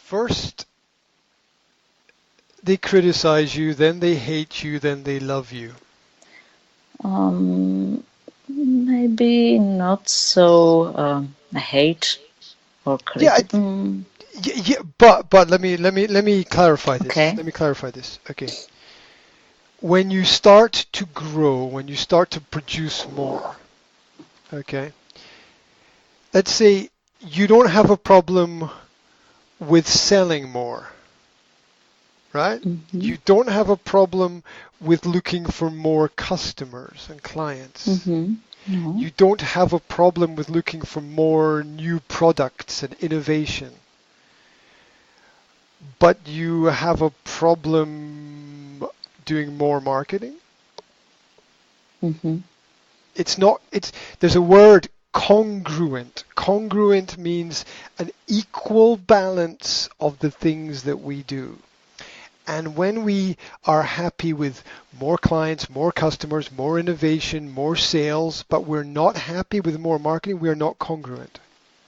First, they criticize you, then they hate you, then they love you. Maybe not so hate or critic. But let me clarify this. Okay. Let me clarify this. Okay. When you start to grow, when you start to produce more, okay. Let's say you don't have a problem with selling more, right? Mm-hmm. You don't have a problem with looking for more customers and clients. Mm-hmm. No. You don't have a problem with looking for more new products and innovation. But you have a problem doing more marketing. Mm-hmm. There's a word, congruent. Congruent means an equal balance of the things that we do. And when we are happy with more clients, more customers, more innovation, more sales, but we're not happy with more marketing, we are not congruent.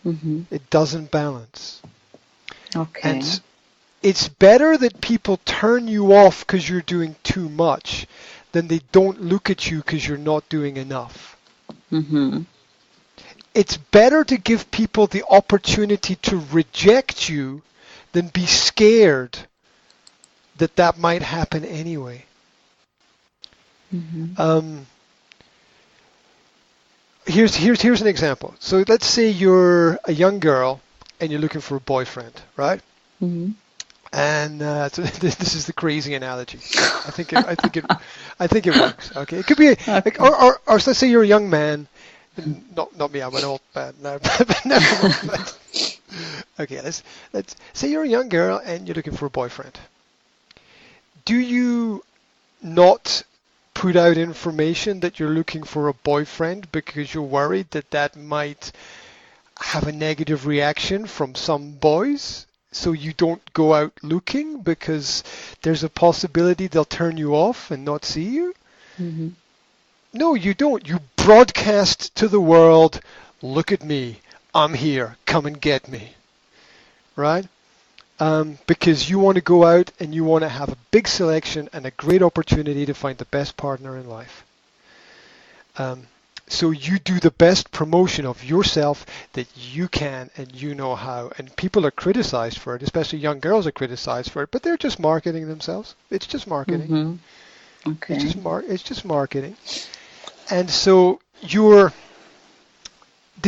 Mm-hmm. It doesn't balance. Okay. And it's better that people turn you off because you're doing too much than they don't look at you because you're not doing enough. Mm-hmm. It's better to give people the opportunity to reject you than be scared that might happen anyway. Mm-hmm. Here's an example. So let's say you're a young girl and you're looking for a boyfriend, right? Mm-hmm. And so this is the crazy analogy. I think it works. Okay, it could be like, or let's say you're a young man. Not me. I went all bad now. But never mind. Okay, let's say you're a young girl and you're looking for a boyfriend. Do you not put out information that you're looking for a boyfriend because you're worried that might have a negative reaction from some boys? So you don't go out looking because there's a possibility they'll turn you off and not see you? Mm-hmm. No, you don't. You broadcast to the world, look at me, I'm here, come and get me, right? Because you want to go out and you want to have a big selection and a great opportunity to find the best partner in life. So you do the best promotion of yourself that you can and you know how. And people are criticized for it, especially young girls are criticized for it, but they're just marketing themselves. It's just marketing. Mm-hmm. Okay. It's just marketing. And so the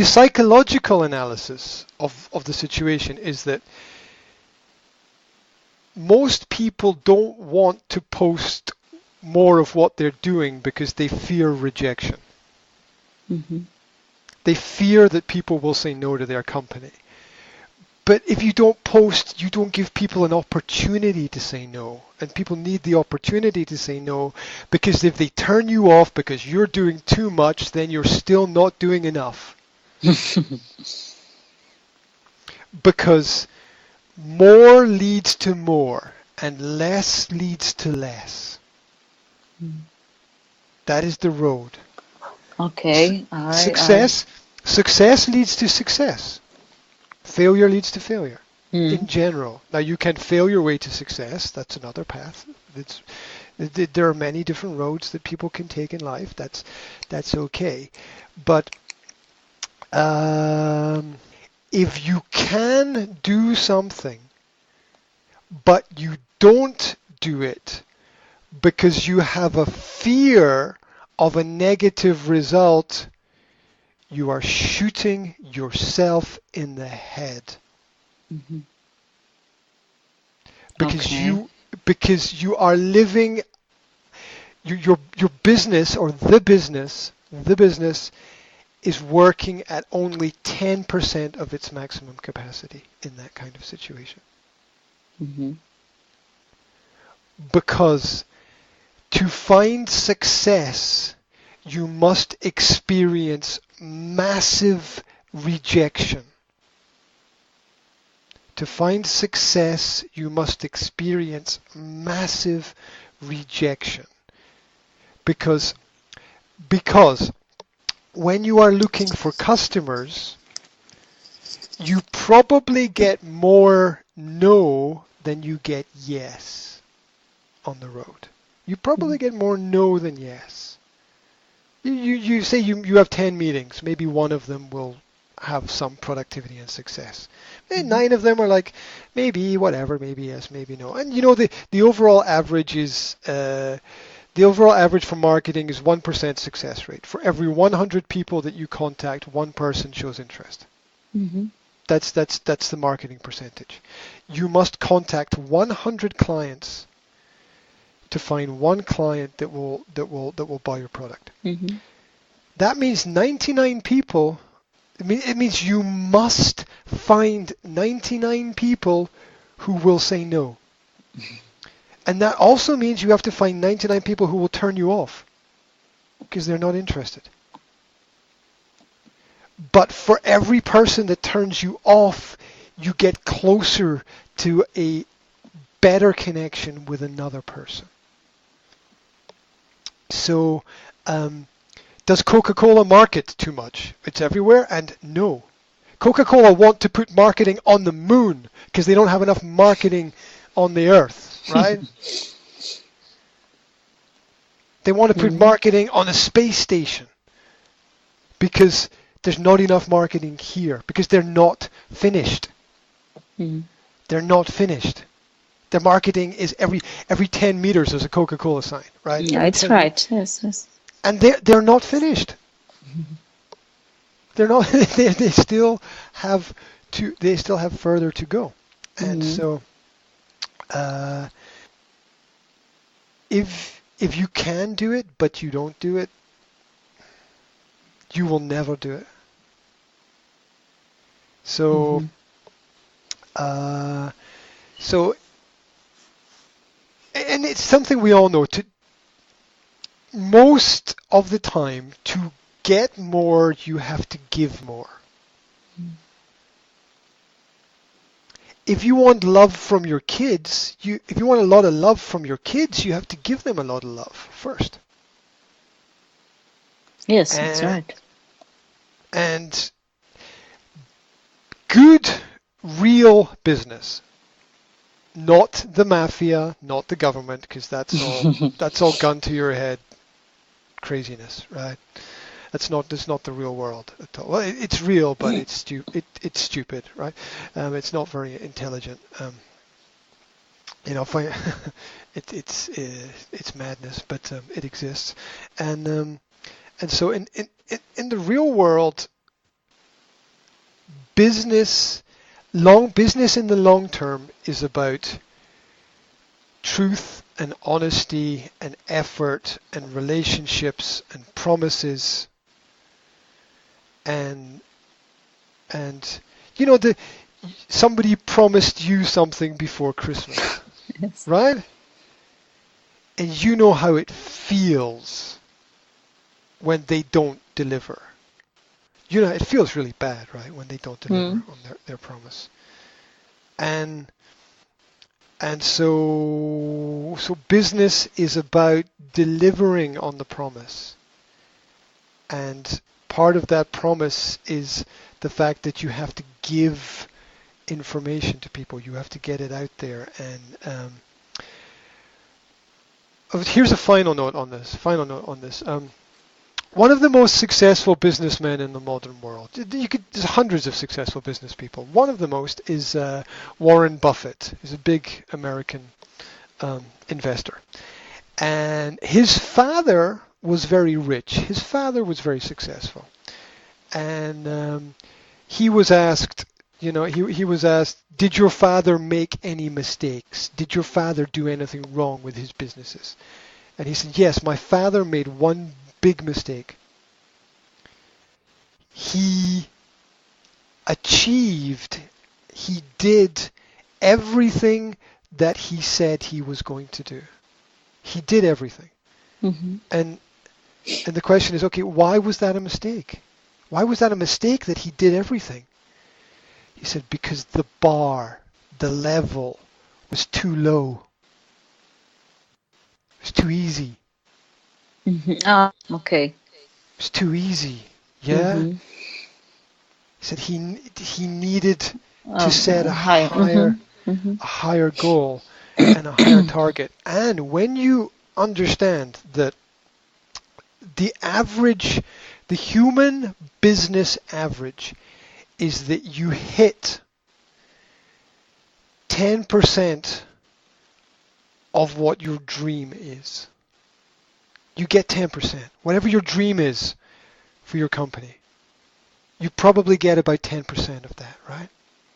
psychological analysis of the situation is that most people don't want to post more of what they're doing because they fear rejection. Mm-hmm. They fear that people will say no to their company. But if you don't post, you don't give people an opportunity to say no. And people need the opportunity to say no, because if they turn you off because you're doing too much, then you're still not doing enough. Because more leads to more and less leads to less. That is the road. Okay. Success leads to success. Failure leads to failure in general. Now you can fail your way to success. That's another path. There are many different roads that people can take in life. That's okay. But if you can do something, but you don't do it because you have a fear of a negative result, you are shooting yourself in the head. Mm-hmm. Because you are living your business, or the business is working at only 10% of its maximum capacity in that kind of situation. Mm-hmm. Because to find success, you must experience massive rejection. To find success, you must experience massive rejection. Because when you are looking for customers, you probably get more no than you get yes on the road. You probably get more no than yes. You say you have 10 meetings, maybe one of them will have some productivity and success. And 9 of them are like, maybe, whatever, maybe yes, maybe no. And the overall average is, the overall average for marketing is 1% success rate. For every 100 people that you contact, one person shows interest. Mm-hmm. That's the marketing percentage. You must contact 100 clients to find one client that will buy your product. Mm-hmm. That means 99 people. It means you must find 99 people who will say no. And that also means you have to find 99 people who will turn you off because they're not interested. But for every person that turns you off, you get closer to a better connection with another person. So, does Coca-Cola market too much? It's everywhere, and no. Coca-Cola want to put marketing on the moon because they don't have enough marketing on the earth, right? They want to put marketing on a space station because there's not enough marketing here, because they're not finished. They're not finished. Their marketing is every 10 meters there's a Coca-Cola sign, right? Yeah, it's right. Yes. And they're not finished. They're not. They still have further to go. And so, if you can do it but you don't do it, you will never do it. So, and it's something we all know. Most of the time, to get more, you have to give more. If you want love from your kids, if you want a lot of love from your kids, you have to give them a lot of love first. Yes, that's right. And good, real business, not the mafia, not the government, because that's all gun to your head craziness, right? That's not the real world at all. Well, it's real, but it's stupid, right? It's not very intelligent. It's madness, but it exists. And so in the real world, business in the long term is about truth and honesty and effort and relationships and promises and somebody promised you something before Christmas. Yes. Right? And you know how it feels when they don't deliver. It feels really bad, right, when they don't deliver on their promise. And so business is about delivering on the promise. And part of that promise is the fact that you have to give information to people. You have to get it out there. And here's a final note on this. One of the most successful businessmen in the modern world, there's hundreds of successful business people. One of the most is Warren Buffett. He's a big American investor. And his father was very rich. His father was very successful. And he was asked, he was asked, did your father make any mistakes? Did your father do anything wrong with his businesses? And he said, yes, my father made one big mistake. He did everything that he said he was going to do. He did everything. And the question is, okay, why was that a mistake? Why was that a mistake that he did everything? He said, because the bar, the level was too low. It was too easy. Okay. It's too easy. Yeah. He said he needed to set a higher a higher goal, and a higher target. And when you understand that the human business average is that you hit 10% of what your dream is. You get 10%. Whatever your dream is for your company, you probably get about 10% of that, right?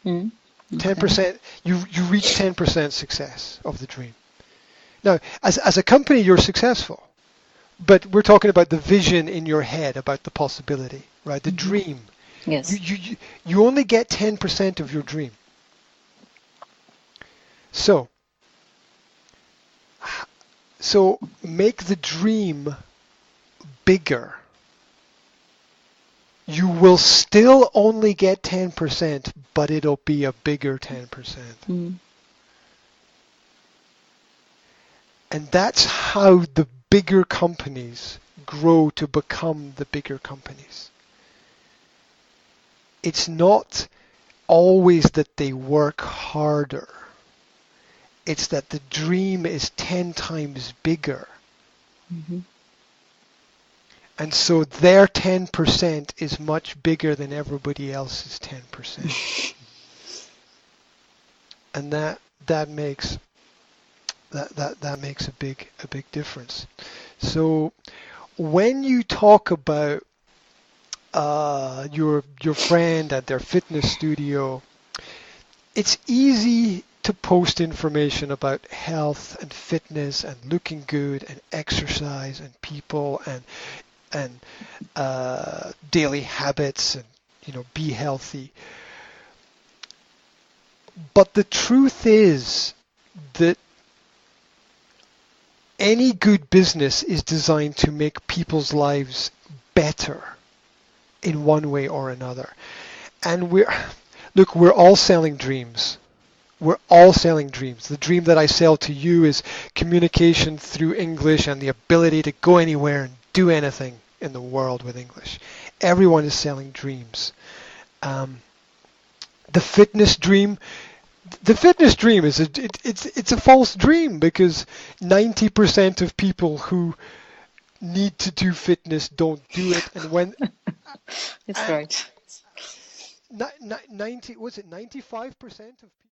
Okay. 10%, you reach 10% success of the dream. Now, as a company, you're successful, but we're talking about the vision in your head, about the possibility, right? The dream. Yes. You only get 10% of your dream. So make the dream bigger. You will still only get 10%, but it'll be a bigger 10%. And that's how the bigger companies grow to become the bigger companies. It's not always that they work harder. It's that the dream is 10 times bigger. And so their 10% is much bigger than everybody else's 10%. And that makes a big difference. So when you talk about your friend at their fitness studio, it's easy to post information about health and fitness and looking good and exercise and people and daily habits and be healthy. But the truth is that any good business is designed to make people's lives better in one way or another. And we're all selling dreams. We're all selling dreams. The dream that I sell to you is communication through English and the ability to go anywhere and do anything in the world with English. Everyone is selling dreams. The fitness dream is it's a false dream, because 90% of people who need to do fitness don't do it, and when it's right. 95% of people